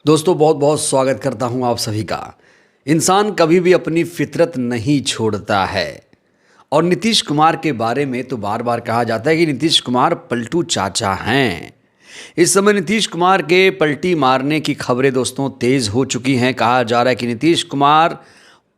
दोस्तों बहुत बहुत स्वागत करता हूं आप सभी का। इंसान कभी भी अपनी फितरत नहीं छोड़ता है। और नीतीश कुमार के बारे में तो बार बार कहा जाता है कि नीतीश कुमार पलटू चाचा हैं। इस समय नीतीश कुमार के पलटी मारने की खबरें दोस्तों तेज हो चुकी हैं। कहा जा रहा है कि नीतीश कुमार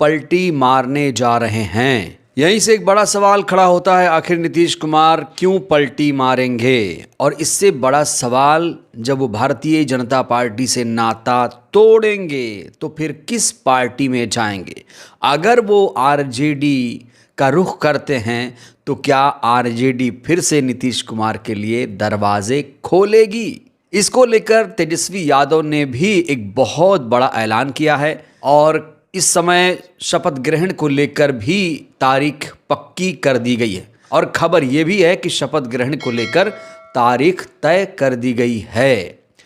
पलटी मारने जा रहे हैं। यहीं से एक बड़ा सवाल खड़ा होता है, आखिर नीतीश कुमार क्यों पलटी मारेंगे। और इससे बड़ा सवाल, जब वो भारतीय जनता पार्टी से नाता तोड़ेंगे तो फिर किस पार्टी में जाएंगे। अगर वो आरजेडी का रुख करते हैं तो क्या आरजेडी फिर से नीतीश कुमार के लिए दरवाजे खोलेगी। इसको लेकर तेजस्वी यादव ने भी एक बहुत बड़ा ऐलान किया है और इस समय शपथ ग्रहण को लेकर भी तारीख पक्की कर दी गई है। और खबर यह भी है कि शपथ ग्रहण को लेकर तारीख तय कर दी गई है।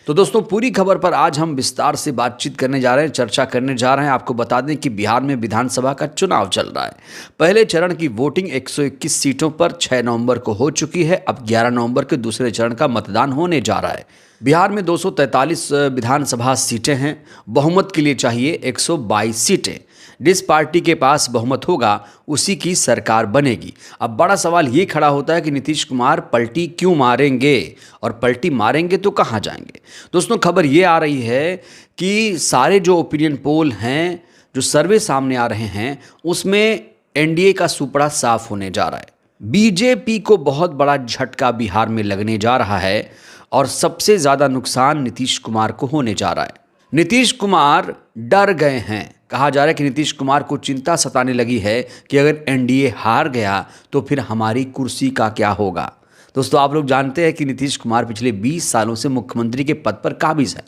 तो दोस्तों पूरी खबर पर आज हम विस्तार से बातचीत करने जा रहे हैं, चर्चा करने जा रहे हैं। आपको बता दें कि बिहार में विधानसभा का चुनाव चल रहा है। पहले चरण की वोटिंग 121 सीटों पर 6 नवंबर को हो चुकी है। अब 11 नवंबर के दूसरे चरण का मतदान होने जा रहा है। बिहार में 243 विधानसभा सीटें हैं। बहुमत के लिए चाहिए 122 सीटें। जिस पार्टी के पास बहुमत होगा उसी की सरकार बनेगी। अब बड़ा सवाल ये खड़ा होता है कि नीतीश कुमार पलटी क्यों मारेंगे, और पलटी मारेंगे तो कहाँ जाएंगे। दोस्तों खबर ये आ रही है कि सारे जो ओपिनियन पोल हैं, जो सर्वे सामने आ रहे हैं, उसमें एनडीए का सुपड़ा साफ होने जा रहा है। बीजेपी को बहुत बड़ा झटका बिहार में लगने जा रहा है और सबसे ज़्यादा नुकसान नीतीश कुमार को होने जा रहा है। नीतीश कुमार डर गए हैं। कहा जा रहा है कि नीतीश कुमार को चिंता सताने लगी है कि अगर एनडीए हार गया तो फिर हमारी कुर्सी का क्या होगा। दोस्तों आप लोग जानते हैं कि नीतीश कुमार पिछले 20 सालों से मुख्यमंत्री के पद पर काबिज है।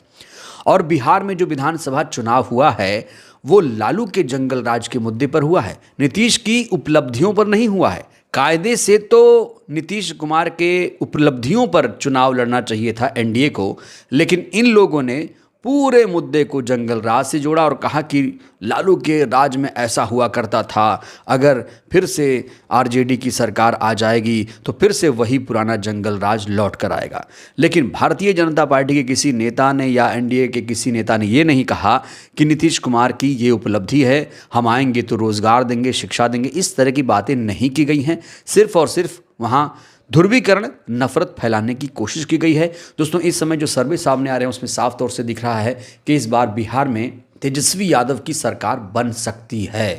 और बिहार में जो विधानसभा चुनाव हुआ है वो लालू के जंगल राज के मुद्दे पर हुआ है, नीतीश की उपलब्धियों पर नहीं हुआ है। कायदे से तो नीतीश कुमार के उपलब्धियों पर चुनाव लड़ना चाहिए था एनडीए को, लेकिन इन लोगों ने पूरे मुद्दे को जंगल राज से जोड़ा और कहा कि लालू के राज में ऐसा हुआ करता था, अगर फिर से आरजेडी की सरकार आ जाएगी तो फिर से वही पुराना जंगल राज लौट कर आएगा। लेकिन भारतीय जनता पार्टी के किसी नेता ने या एनडीए के किसी नेता ने ये नहीं कहा कि नीतीश कुमार की ये उपलब्धि है, हम आएंगे तो रोज़गार देंगे, शिक्षा देंगे। इस तरह की बातें नहीं की गई हैं। सिर्फ और सिर्फ वहाँ ध्रुवीकरण, नफरत फैलाने की कोशिश की गई है। दोस्तों इस समय जो सर्वे सामने आ रहे हैं उसमें साफ तौर से दिख रहा है कि इस बार बिहार में तेजस्वी यादव की सरकार बन सकती है।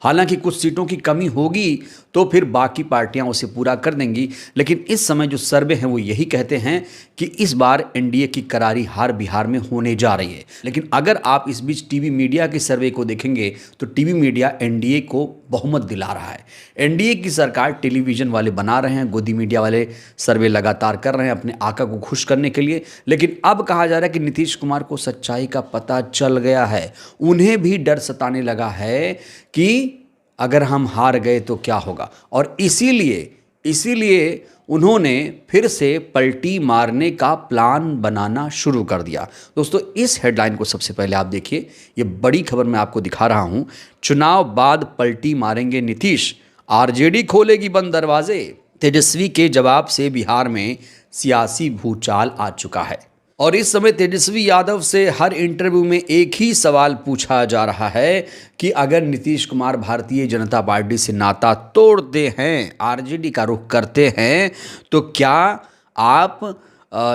हालांकि कुछ सीटों की कमी होगी तो फिर बाकी पार्टियां उसे पूरा कर देंगी, लेकिन इस समय जो सर्वे हैं वो यही कहते हैं कि इस बार एनडीए की करारी हार बिहार में होने जा रही है। लेकिन अगर आप इस बीच टीवी मीडिया के सर्वे को देखेंगे तो टीवी मीडिया एनडीए को बहुमत दिला रहा है। एनडीए की सरकार टेलीविज़न वाले बना रहे हैं, गोदी मीडिया वाले सर्वे लगातार कर रहे हैं अपने आका को खुश करने के लिए। लेकिन अब कहा जा रहा है कि नीतीश कुमार को सच्चाई का पता चल गया है। उन्हें भी डर सताने लगा है कि अगर हम हार गए तो क्या होगा, और इसीलिए उन्होंने फिर से पलटी मारने का प्लान बनाना शुरू कर दिया। दोस्तों इस हेडलाइन को सबसे पहले आप देखिए, ये बड़ी खबर मैं आपको दिखा रहा हूं। चुनाव बाद पलटी मारेंगे नीतीश, आरजेडी खोलेगी बंद दरवाजे। तेजस्वी के जवाब से बिहार में सियासी भूचाल आ चुका है और इस समय तेजस्वी यादव से हर इंटरव्यू में एक ही सवाल पूछा जा रहा है कि अगर नीतीश कुमार भारतीय जनता पार्टी से नाता तोड़ते हैं, आरजेडी का रुख करते हैं, तो क्या आप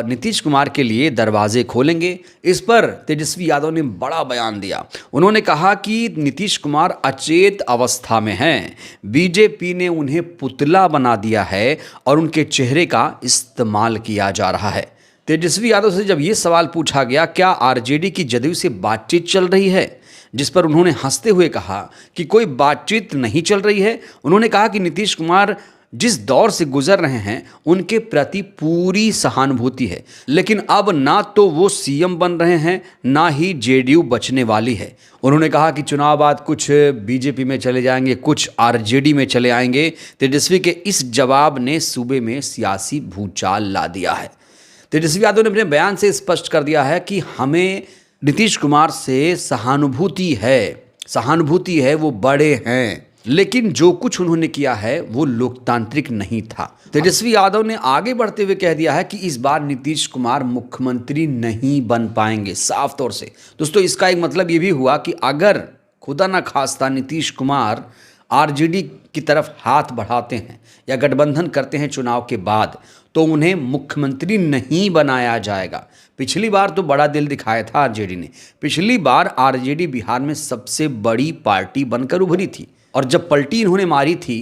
नीतीश कुमार के लिए दरवाजे खोलेंगे। इस पर तेजस्वी यादव ने बड़ा बयान दिया। उन्होंने कहा कि नीतीश कुमार अचेत अवस्था में हैं, बीजेपी ने उन्हें पुतला बना दिया है और उनके चेहरे का इस्तेमाल किया जा रहा है। तेजस्वी यादव से जब ये सवाल पूछा गया क्या आरजेडी की जदयू से बातचीत चल रही है, जिस पर उन्होंने हंसते हुए कहा कि कोई बातचीत नहीं चल रही है। उन्होंने कहा कि नीतीश कुमार जिस दौर से गुजर रहे हैं उनके प्रति पूरी सहानुभूति है, लेकिन अब ना तो वो सीएम बन रहे हैं ना ही जेडीयू बचने वाली है। उन्होंने कहा कि चुनाव बाद कुछ बीजेपी में चले जाएंगे, कुछ आरजेडी में चले आएंगे। तेजस्वी के इस जवाब ने सूबे में सियासी भूचाल ला दिया है। तेजस्वी यादव ने अपने बयान से स्पष्ट कर दिया है कि हमें नीतीश कुमार से सहानुभूति है, वो बड़े हैं। लेकिन जो कुछ उन्होंने किया है वो लोकतांत्रिक नहीं था। तेजस्वी यादव ने आगे बढ़ते हुए कह दिया है कि इस बार नीतीश कुमार मुख्यमंत्री नहीं बन पाएंगे, साफ तौर से। दोस्तों, इसका एक मतलब ये भी हुआ कि अगर खुदा ना खास्ता नीतीश कुमार आरजेडी की तरफ हाथ बढ़ाते हैं या गठबंधन करते हैं चुनाव के बाद, तो उन्हें मुख्यमंत्री नहीं बनाया जाएगा। पिछली बार तो बड़ा दिल दिखाया था आरजेडी ने। पिछली बार आरजेडी बिहार में सबसे बड़ी पार्टी बनकर उभरी थी, और जब पलटी इन्होंने मारी थी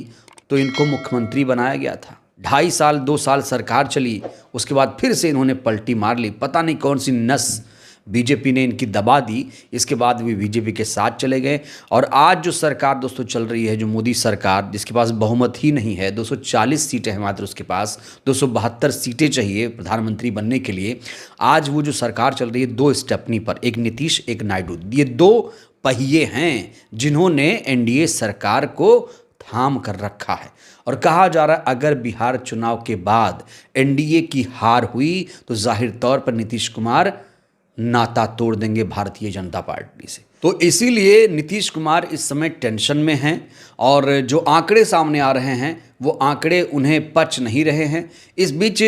तो इनको मुख्यमंत्री बनाया गया था। 2.5 साल 2 साल सरकार चली, उसके बाद फिर से इन्होंने पलटी मार ली। पता नहीं कौन सी नस बीजेपी ने इनकी दबा दी, इसके बाद भी बीजेपी के साथ चले गए। और आज जो सरकार दोस्तों चल रही है, जो मोदी सरकार, जिसके पास बहुमत ही नहीं है, 240 सीटें हैं मात्र उसके पास, 272 सीटें चाहिए प्रधानमंत्री बनने के लिए। आज वो जो सरकार चल रही है 2 स्टेपनी पर, एक नीतीश एक नायडू, ये 2 पहिए हैं जिन्होंने एनडीए सरकार को थाम कर रखा है। और कहा जा रहा है अगर बिहार चुनाव के बाद एनडीए की हार हुई तो जाहिर तौर पर नीतीश कुमार नाता तोड़ देंगे भारतीय जनता पार्टी से। तो इसीलिए नीतीश कुमार इस समय टेंशन में हैं, और जो आंकड़े सामने आ रहे हैं वो आंकड़े उन्हें पच नहीं रहे हैं। इस बीच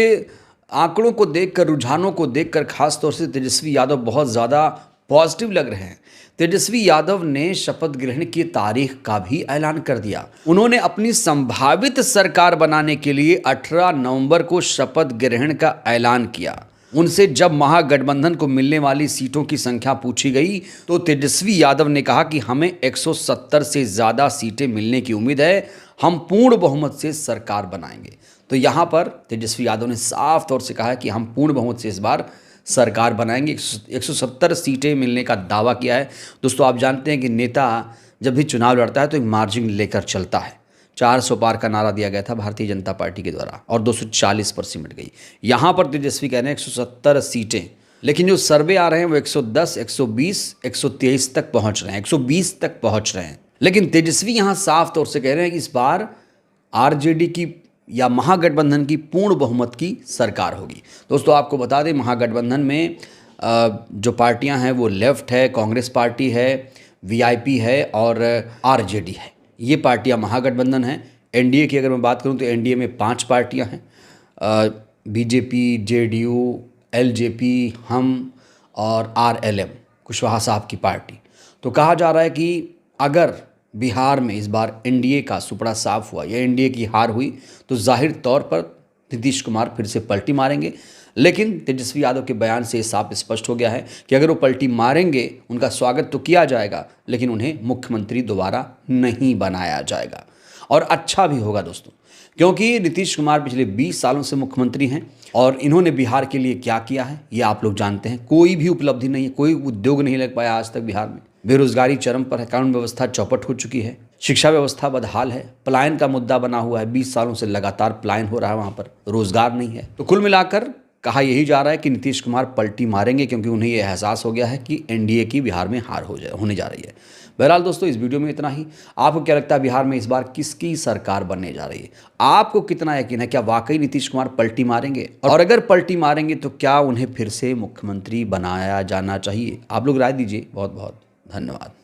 आंकड़ों को देखकर, रुझानों को देखकर खासतौर से तेजस्वी यादव बहुत ज़्यादा पॉजिटिव लग रहे हैं। तेजस्वी यादव ने शपथ ग्रहण की तारीख का भी ऐलान कर दिया। उन्होंने अपनी संभावित सरकार बनाने के लिए 18 नवंबर को शपथ ग्रहण का ऐलान किया। उनसे जब महागठबंधन को मिलने वाली सीटों की संख्या पूछी गई तो तेजस्वी यादव ने कहा कि हमें 170 से ज़्यादा सीटें मिलने की उम्मीद है, हम पूर्ण बहुमत से सरकार बनाएंगे। तो यहाँ पर तेजस्वी यादव ने साफ तौर से कहा है कि हम पूर्ण बहुमत से इस बार सरकार बनाएंगे। 170 सीटें मिलने का दावा किया है। दोस्तों, आप जानते हैं कि नेता जब भी चुनाव लड़ता है तो एक मार्जिन लेकर चलता है। 400 पार का नारा दिया गया था भारतीय जनता पार्टी के द्वारा, और 240 पर सिमट गई। यहाँ पर तेजस्वी कह रहे हैं 170 सीटें, लेकिन जो सर्वे आ रहे हैं वो 110, 120, 123 तक पहुँच रहे हैं, 120 तक पहुँच रहे हैं। लेकिन तेजस्वी यहाँ साफ तौर से कह रहे हैं कि इस बार आरजेडी की या महागठबंधन की पूर्ण बहुमत की सरकार होगी। दोस्तों, आपको बता दें महागठबंधन में जो पार्टियां हैं वो लेफ्ट है, कांग्रेस पार्टी है, वीआईपी है और आरजेडी है। ये पार्टियां महागठबंधन हैं। एनडीए की अगर मैं बात करूं तो एनडीए में 5 पार्टियां हैं, बीजेपी, जेडीयू, एलजेपी, हम और आरएलएम, कुशवाहा साहब की पार्टी। तो कहा जा रहा है कि अगर बिहार में इस बार एनडीए का सुपड़ा साफ हुआ या एनडीए की हार हुई तो जाहिर तौर पर नीतीश कुमार फिर से पलटी मारेंगे। लेकिन तेजस्वी यादव के बयान से साफ स्पष्ट हो गया है कि अगर वो पलटी मारेंगे, उनका स्वागत तो किया जाएगा, लेकिन उन्हें मुख्यमंत्री दोबारा नहीं बनाया जाएगा। और अच्छा भी होगा दोस्तों, क्योंकि नीतीश कुमार पिछले 20 सालों से मुख्यमंत्री हैं और इन्होंने बिहार के लिए क्या किया है ये आप लोग जानते हैं। कोई भी उपलब्धि नहीं है, कोई उद्योग नहीं लग पाया आज तक बिहार में। बेरोजगारी चरम पर है, कानून व्यवस्था चौपट हो चुकी है, शिक्षा व्यवस्था बदहाल है, पलायन का मुद्दा बना हुआ है। 20 सालों से लगातार पलायन हो रहा है, वहाँ पर रोजगार नहीं है। तो कुल मिलाकर कहा यही जा रहा है कि नीतीश कुमार पलटी मारेंगे, क्योंकि उन्हें यह एहसास हो गया है कि एनडीए की बिहार में हार होने जा रही है। बहरहाल दोस्तों, इस वीडियो में इतना ही। आपको क्या लगता है बिहार में इस बार किसकी सरकार बनने जा रही है? आपको कितना यकीन है, क्या वाकई नीतीश कुमार पलटी मारेंगे? और अगर पलटी मारेंगे तो क्या उन्हें फिर से मुख्यमंत्री बनाया जाना चाहिए? आप लोग राय दीजिए। बहुत बहुत धन्यवाद।